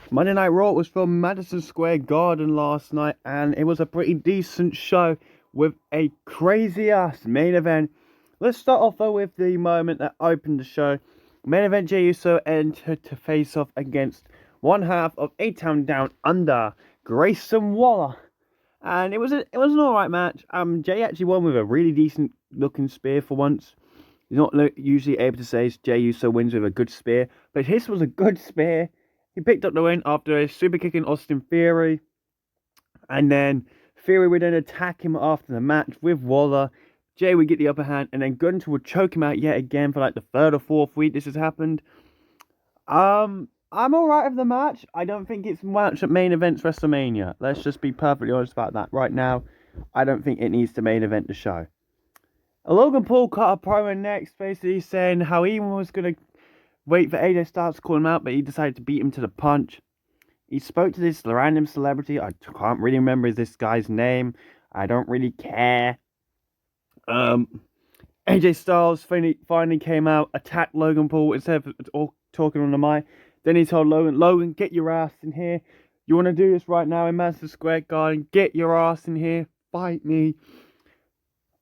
Monday Night Raw was from Madison Square Garden last night, and it was a pretty decent show with a crazy ass main event. Let's start off though with the moment that opened the show. Main event, Jey Uso entered to face off against one half of A-Town Down Under, Grayson Waller. And it was an alright match. Jey actually won with a really decent looking spear for once. He's not usually able to say Jey Uso wins with a good spear, but his was a good spear. He picked up the win after a super kick in Austin Theory, and then Theory would then attack him after the match with Waller. Jey would get the upper hand, and then Gunther would choke him out yet again for like the third or fourth week this has happened. I'm alright with the match. I don't think it's match at main events WrestleMania. Let's just be perfectly honest about that. Right now, I don't think it needs to main event the show. Logan Paul cut a promo next, basically saying how he was going to wait for AJ Styles to call him out, but he decided to beat him to the punch. He spoke to this random celebrity. I can't really remember this guy's name. I don't really care. AJ Styles finally came out, attacked Logan Paul instead of all talking on the mic. Then he told Logan, get your ass in here. You want to do this right now in Madison Square Garden? Get your ass in here. Fight me.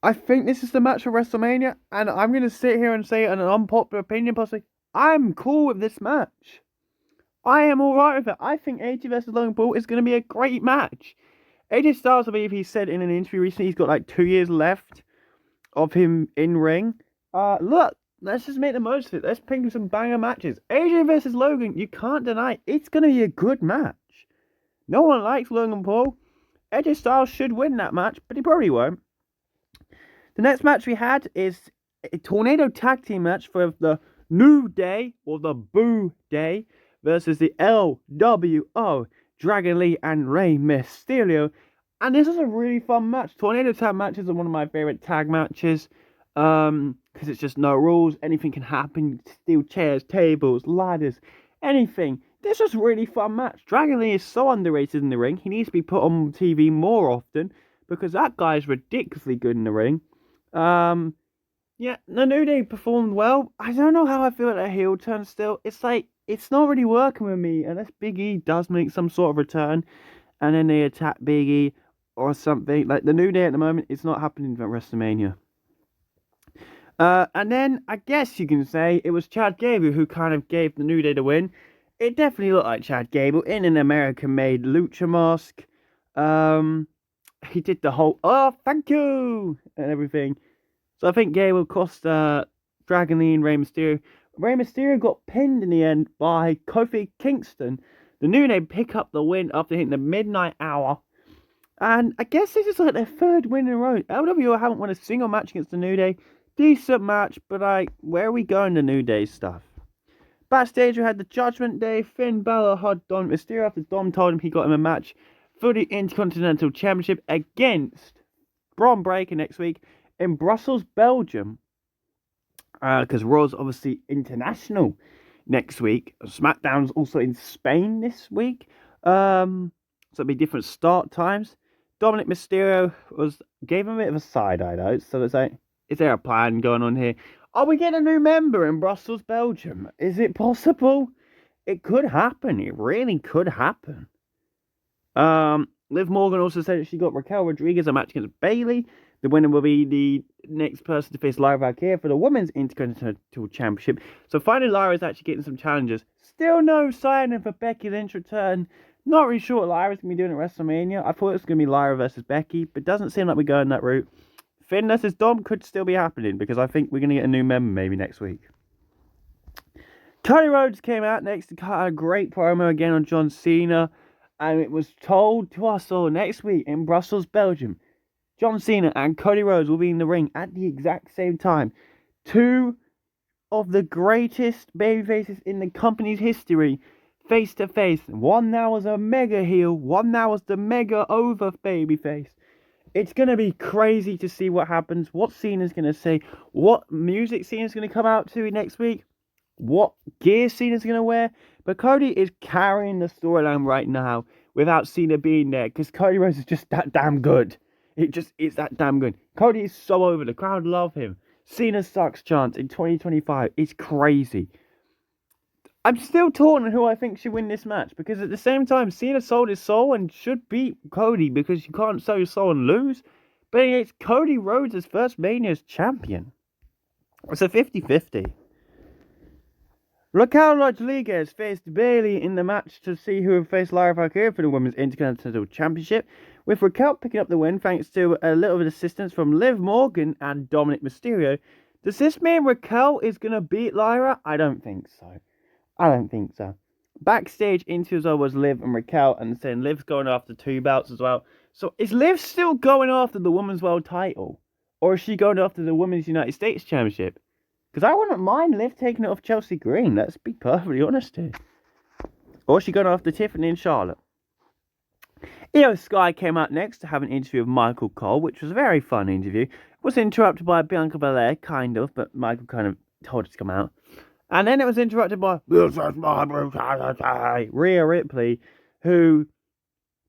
I think this is the match for WrestleMania, and I'm going to sit here and say an unpopular opinion, possibly. I'm cool with this match. I am alright with it. I think AJ vs Logan Paul is going to be a great match. AJ Styles, I believe he said in an interview recently, he's got like 2 years left of him in ring. Look, let's just make the most of it. Let's pick some banger matches. AJ vs Logan, you can't deny it's going to be a good match. No one likes Logan Paul. AJ Styles should win that match, but he probably won't. The next match we had is a tornado tag team match for the New Day, or the Boo Day, versus the LWO, Dragon Lee and Rey Mysterio. And this is a really fun match. Tornado tag matches are one of my favorite tag matches, because it's just no rules. Anything can happen. Steel chairs, tables, ladders, anything. This is a really fun match. Dragon Lee is so underrated in the ring. He needs to be put on TV more often, because that guy is ridiculously good in the ring. Yeah, the New Day performed well. I don't know how I feel about a heel turn still. It's like, it's not really working with me, unless Big E does make some sort of return, and then they attack Big E, or something. Like, the New Day at the moment, it's not happening at WrestleMania. And then, I guess you can say, it was Chad Gable who kind of gave the New Day the win. It definitely looked like Chad Gable in an American-made lucha mask. He did the whole, oh, thank you, and everything. So I think Gable cost Dragon Lee and Rey Mysterio. Rey Mysterio got pinned in the end by Kofi Kingston. The New Day pick up the win after hitting the midnight hour. And I guess this is like their third win in a row. LWO haven't won a single match against the New Day. Decent match, but like, where are we going to New Day stuff? Backstage we had the Judgment Day. Finn Balor had Dom Mysterio after Dom told him he got him a match for the Intercontinental Championship against Braun Breaker next week in Brussels, Belgium. Because Raw's obviously international next week. SmackDown's also in Spain this week. So it'll be different start times. Dominic Mysterio gave him a bit of a side eye though. So it's like, is there a plan going on here? Are we getting a new member in Brussels, Belgium? Is it possible? It could happen. It really could happen. Liv Morgan also said that she got Raquel Rodriguez a match against Bayley. The winner will be the next person to face Lyra Valkyria for the Women's Intercontinental Championship. So finally, Lyra is actually getting some challenges. Still no sign of a Becky Lynch return. Not really sure what Lyra's going to be doing at WrestleMania. I thought it was going to be Lyra versus Becky, but doesn't seem like we're going that route. Finn versus Dom could still be happening, because I think we're going to get a new member maybe next week. Cody Rhodes came out next to cut a great promo again on John Cena. And it was told to us all next week in Brussels, Belgium, John Cena and Cody Rhodes will be in the ring at the exact same time. Two of the greatest babyfaces in the company's history, face to face. One now was a mega heel, one now was the mega over babyface. It's going to be crazy to see what happens, what Cena's going to say, what music Cena's going to come out to next week, what gear Cena's going to wear. But Cody is carrying the storyline right now without Cena being there, because Cody Rhodes is just that damn good. It's that damn good. Cody is so over. The crowd love him. Cena sucks chance in 2025. It's crazy. I'm still torn on who I think should win this match because at the same time, Cena sold his soul and should beat Cody because you can't sell your soul and lose. But it's Cody Rhodes as first Mania's champion. It's a 50-50. Raquel Rodriguez faced Bayley in the match to see who would face Lyra Valkyria for the Women's Intercontinental Championship, with Raquel picking up the win thanks to a little bit of assistance from Liv Morgan and Dominic Mysterio. Does this mean Raquel is going to beat Lyra? I don't think so. Backstage interviews was Liv and Raquel and saying Liv's going after 2 belts as well. So is Liv still going after the Women's World title? Or is she going after the Women's United States Championship? Because I wouldn't mind Liv taking it off Chelsea Green, let's be perfectly honest here. Or is she going after Tiffany and Charlotte? Io Sky came out next to have an interview with Michael Cole, which was a very fun interview. It was interrupted by Bianca Belair, kind of, but Michael kind of told her to come out. And then it was interrupted by "This is my brutality," Rhea Ripley, who,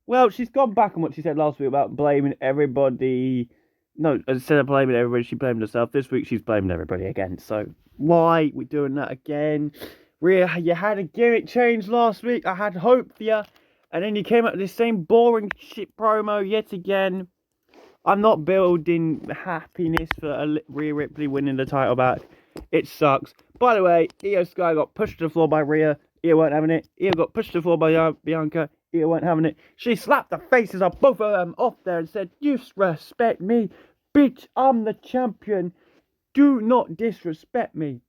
well, she's gone back on what she said last week about blaming everybody. No, instead of blaming everybody, she blamed herself. This week, she's blaming everybody again. So, why are we doing that again? Rhea, you had a gimmick change last week. I had hope for you. And then you came up with this same boring shit promo yet again. I'm not building happiness for Rhea Ripley winning the title back. It sucks. By the way, Io Sky got pushed to the floor by Rhea. Io weren't having it. Io got pushed to the floor by Bianca. Io weren't having it. She slapped the faces of both of them off there and said, "You respect me. Bitch, I'm the champion. Do not disrespect me.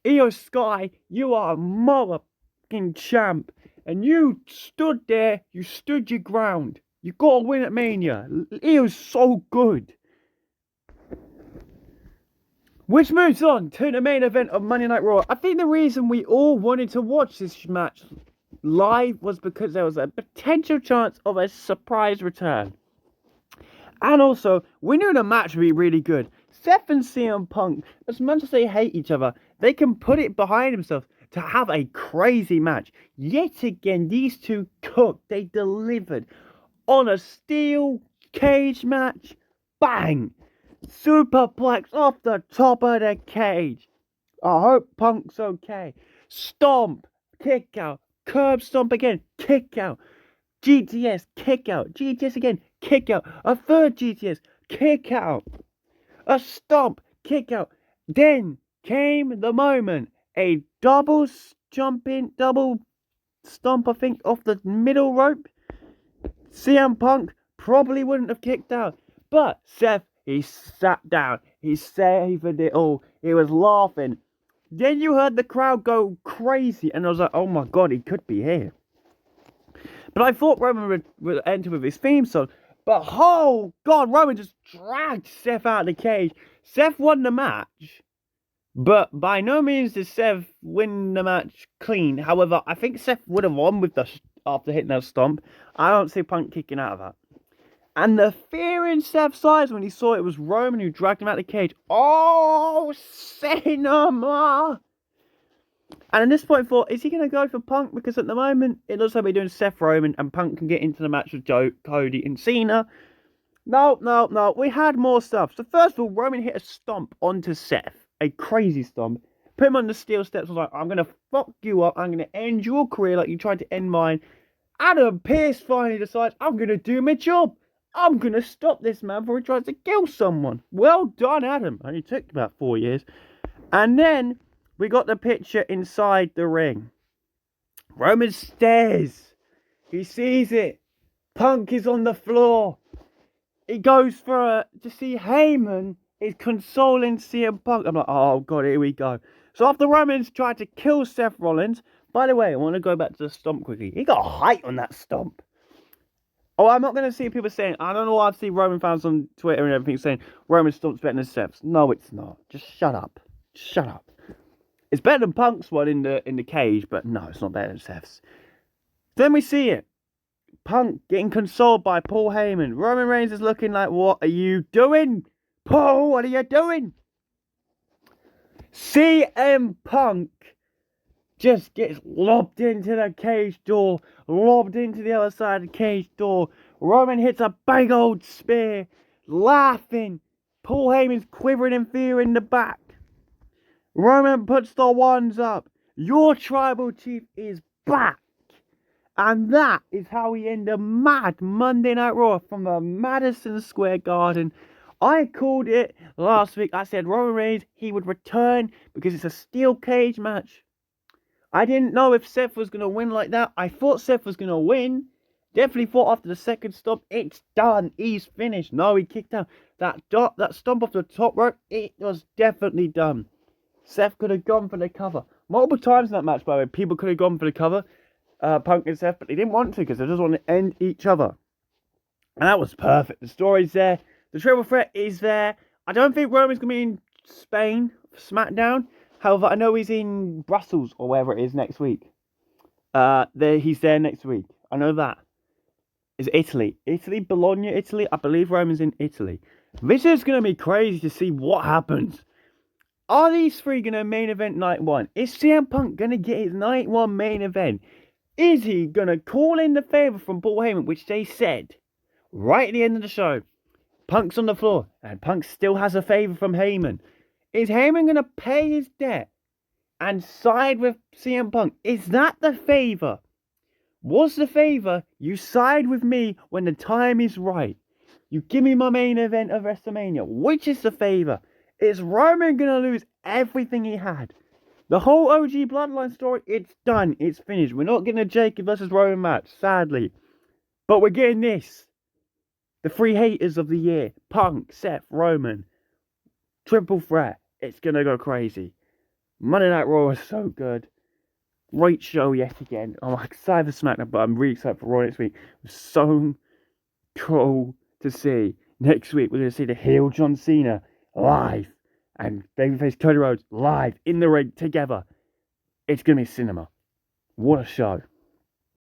Io Sky, you are a motherfucking champ. And you stood there. You stood your ground. You got to win at Mania. Io's so good." Which moves on to the main event of Monday Night Raw. I think the reason we all wanted to watch this match live was because there was a potential chance of a surprise return. And also, we knew the match would be really good. Seth and CM Punk, as much as they hate each other, they can put it behind themselves to have a crazy match. Yet again, these two cooked. They delivered on a steel cage match. Bang! Superplex off the top of the cage. I hope Punk's okay. Stomp, kick out, curb stomp again, kick out. GTS, kick out. GTS again, kick out. A third GTS, kick out. A stomp, kick out. Then came the moment. A double stomp, I think, off the middle rope. CM Punk probably wouldn't have kicked out. But Seth, he sat down. He savored it all. He was laughing. Then you heard the crowd go crazy. And I was like, oh my God, he could be here. But I thought Roman would enter with his theme song. But oh God, Roman just dragged Seth out of the cage. Seth won the match. But by no means did Seth win the match clean. However, I think Seth would have won with after hitting that stomp. I don't see Punk kicking out of that. And the fear in Seth's eyes when he saw it was Roman who dragged him out of the cage. Oh, say no more. And at this point I thought, is he going to go for Punk? Because at the moment, it looks like we're doing Seth Roman and Punk can get into the match with Cody and Cena. No. We had more stuff. So first of all, Roman hit a stomp onto Seth. A crazy stomp. Put him on the steel steps. I was like, I'm going to fuck you up. I'm going to end your career like you tried to end mine. Adam Pearce finally decides, I'm going to do my job. I'm going to stop this man before he tries to kill someone. Well done, Adam. Only took about 4 years. And then we got the picture inside the ring. Roman stares. He sees it. Punk is on the floor. He goes to see Heyman is consoling CM Punk. I'm like, oh God, here we go. So after Roman's tried to kill Seth Rollins, by the way, I want to go back to the stomp quickly. He got height on that stomp. Oh, I'm not going to see people saying, I don't know why I've seen Roman fans on Twitter and everything saying Roman stomp's better than Seth's. No, it's not. Just shut up. Shut up. It's better than Punk's one in the cage, but no, it's not better than Seth's. Then we see it. Punk getting consoled by Paul Heyman. Roman Reigns is looking like, what are you doing? Paul, what are you doing? CM Punk just gets lobbed into the cage door. Lobbed into the other side of the cage door. Roman hits a big old spear. Laughing. Paul Heyman's quivering in fear in the back. Roman puts the ones up. Your tribal chief is back. And that is how we end a mad Monday Night Raw from the Madison Square Garden. I called it last week. I said Roman Reigns, he would return because it's a steel cage match. I didn't know if Seth was going to win like that. I thought Seth was going to win. Definitely thought after the second stomp, it's done. He's finished. No, he kicked out. That stomp off the top rope, it was definitely done. Seth could have gone for the cover. Multiple times in that match, by the way, people could have gone for the cover. Punk and Seth, but they didn't want to because they just want to end each other. And that was perfect. The story's there. The triple threat is there. I don't think Roman's going to be in Spain for SmackDown. However, I know he's in Brussels or wherever it is next week. He's there next week. I know that. Is Italy? Italy? Bologna, Italy? I believe Roman's in Italy. This is going to be crazy to see what happens. Are these three going to main event night one? Is CM Punk going to get his night one main event? Is he going to call in the favour from Paul Heyman, which they said right at the end of the show? Punk's on the floor, and Punk still has a favour from Heyman. Is Heyman going to pay his debt and side with CM Punk? Is that the favour? What's the favour? You side with me when the time is right. You give me my main event of WrestleMania. Which is the favour? Is Roman going to lose everything he had? The whole OG Bloodline story, it's done. It's finished. We're not getting a Jake versus Roman match, sadly. But we're getting this. The three haters of the year. Punk, Seth, Roman. Triple threat. It's going to go crazy. Monday Night Raw was so good. Great show yet again. I'm excited for SmackDown, but I'm really excited for Raw next week. It was so cool to see. Next week, we're going to see the heel John Cena live. And babyface Cody Rhodes live in the ring together. It's going to be cinema. What a show.